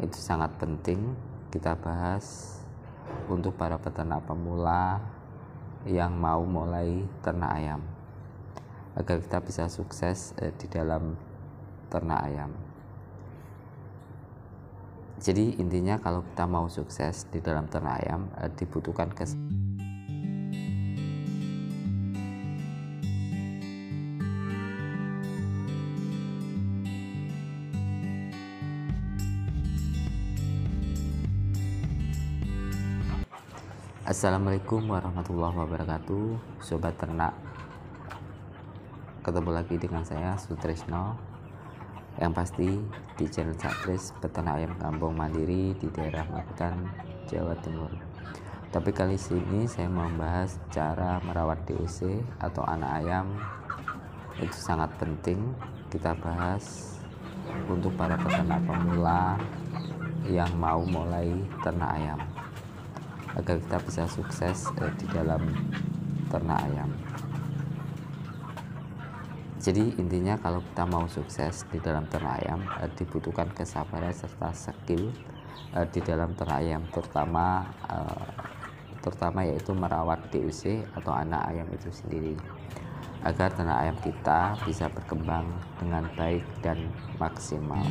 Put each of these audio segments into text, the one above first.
itu sangat penting kita bahas untuk para peternak pemula yang mau mulai ternak ayam, agar kita bisa sukses di dalam ternak ayam. Jadi intinya kalau kita mau sukses di dalam ternak ayam dibutuhkan Assalamualaikum warahmatullahi wabarakatuh, sobat ternak. Ketemu lagi dengan saya Sutrisno, yang pasti di channel Satris Peternak Ayam Kampung Mandiri di daerah Magetan, Jawa Timur. Tapi kali ini saya mau membahas cara merawat DOC atau anak ayam. Itu sangat penting kita bahas untuk para peternak pemula yang mau mulai ternak ayam, agar kita bisa sukses di dalam ternak ayam. Jadi intinya kalau kita mau sukses di dalam ternak ayam dibutuhkan kesabaran serta skill di dalam ternak ayam, terutama yaitu merawat DOC atau anak ayam itu sendiri, agar ternak ayam kita bisa berkembang dengan baik dan maksimal.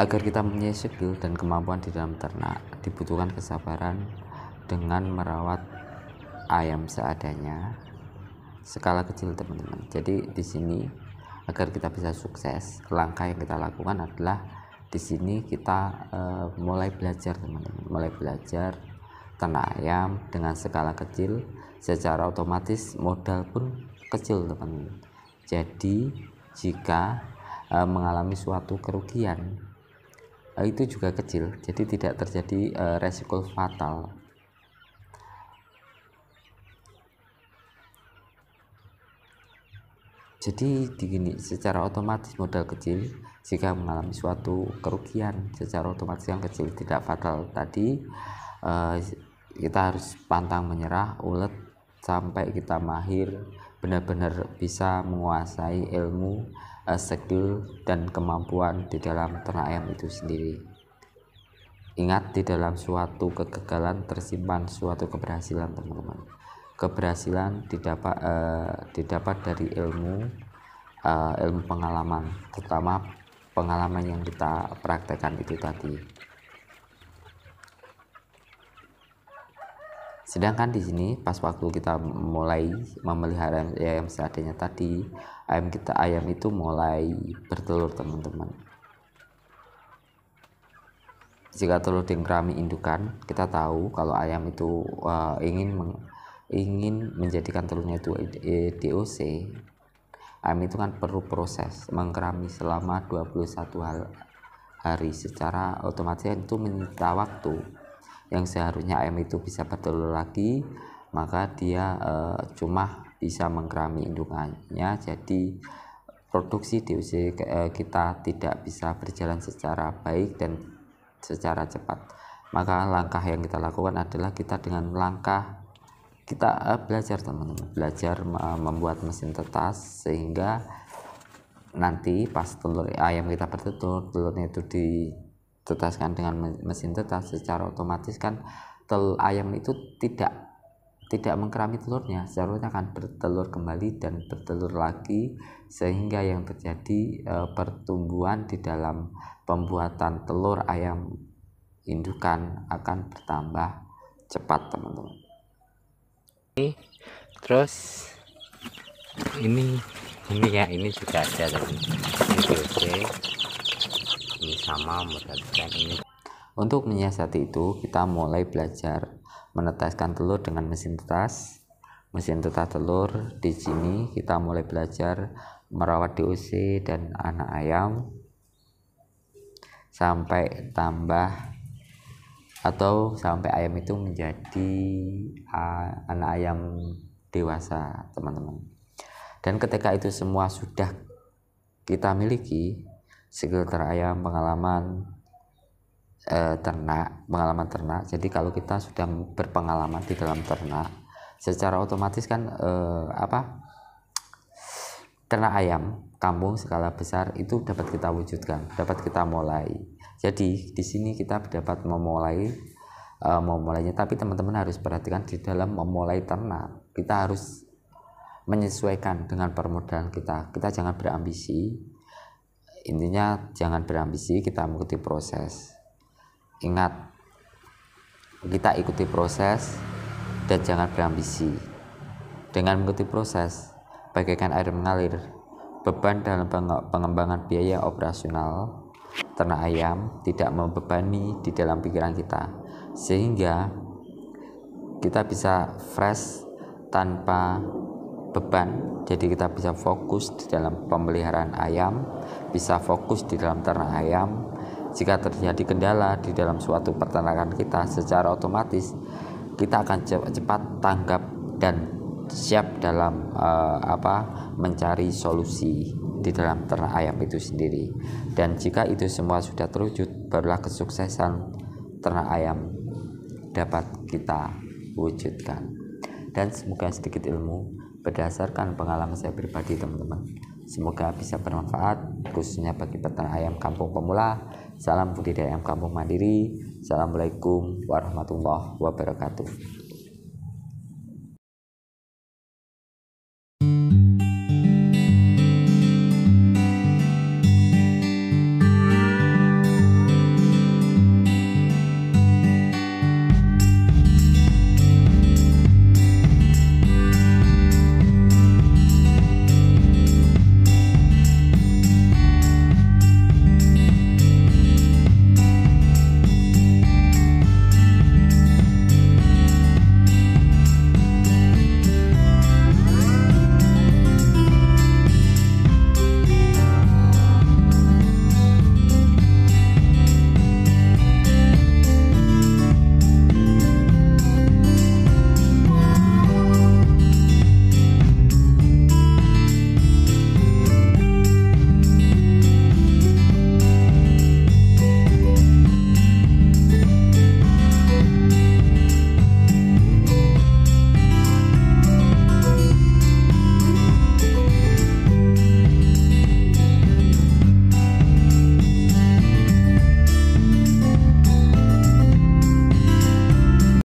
Agar kita mempunyai skill dan kemampuan di dalam ternak, dibutuhkan kesabaran dengan merawat ayam seadanya, skala kecil teman-teman. Jadi di sini agar kita bisa sukses, langkah yang kita lakukan adalah di sini kita mulai belajar teman-teman, mulai belajar ternak ayam dengan skala kecil. Secara otomatis modal pun kecil teman-teman. Jadi jika mengalami suatu kerugian itu juga kecil, jadi tidak terjadi resiko fatal. Jadi begini, secara otomatis modal kecil jika mengalami suatu kerugian secara otomatis yang kecil tidak fatal tadi, kita harus pantang menyerah, ulet sampai kita mahir, benar-benar bisa menguasai ilmu, skill dan kemampuan di dalam ternak ayam itu sendiri. Ingat, di dalam suatu kegagalan tersimpan suatu keberhasilan teman-teman. Keberhasilan didapat dari ilmu pengalaman, terutama pengalaman yang kita praktekkan itu tadi. Sedangkan di sini pas waktu kita mulai memelihara ayam seadanya tadi, ayam itu mulai bertelur teman-teman. Jika telur dikerami indukan, kita tahu kalau ayam itu ingin menjadikan telurnya itu DOC, ayam itu kan perlu proses mengkerami selama 21 hari. Secara otomatis itu menyita waktu yang seharusnya ayam itu bisa bertelur lagi, maka dia cuma bisa mengkerami indukannya, jadi produksi DOC kita tidak bisa berjalan secara baik dan secara cepat. Maka langkah yang kita lakukan adalah kita belajar teman-teman, belajar membuat mesin tetas, sehingga nanti pas telur ayam kita bertelur, telurnya itu ditetaskan dengan mesin tetas, secara otomatis kan ayam itu tidak mengkerami telurnya, seharusnya akan bertelur kembali dan bertelur lagi, sehingga yang terjadi pertumbuhan di dalam pembuatan telur ayam indukan akan bertambah cepat teman-teman. Terus ini juga ada tadi DOC, ini sama memperhatikan ini. Untuk menyiasati itu kita mulai belajar menetaskan telur dengan mesin tetas telur. Di sini kita mulai belajar merawat DOC dan anak ayam sampai tambah atau sampai ayam itu menjadi anak ayam dewasa, teman-teman. Dan ketika itu semua sudah kita miliki, skill terayam, pengalaman ternak. Jadi kalau kita sudah berpengalaman di dalam ternak, secara otomatis kan ternak ayam kampung skala besar itu dapat kita wujudkan, dapat kita mulai. Jadi di sini kita dapat memulainya, tapi teman-teman harus perhatikan di dalam memulai ternak, kita harus menyesuaikan dengan permodalan kita. Kita jangan berambisi. Intinya jangan berambisi, kita mengikuti proses. Ingat, kita ikuti proses dan jangan berambisi. Dengan mengikuti proses, bagaikan air mengalir, beban dalam pengembangan biaya operasional ternak ayam tidak membebani di dalam pikiran kita, sehingga kita bisa fresh tanpa beban. Jadi kita bisa fokus di dalam pemeliharaan ayam, bisa fokus di dalam ternak ayam. Jika terjadi kendala di dalam suatu peternakan kita, secara otomatis kita akan cepat tanggap dan siap dalam mencari solusi di dalam ternak ayam itu sendiri. Dan jika itu semua sudah terwujud, barulah kesuksesan ternak ayam dapat kita wujudkan. Dan semoga sedikit ilmu berdasarkan pengalaman saya pribadi, teman-teman, semoga bisa bermanfaat khususnya bagi peternak ayam kampung pemula. Salam budidaya ayam kampung mandiri. Assalamualaikum warahmatullahi wabarakatuh.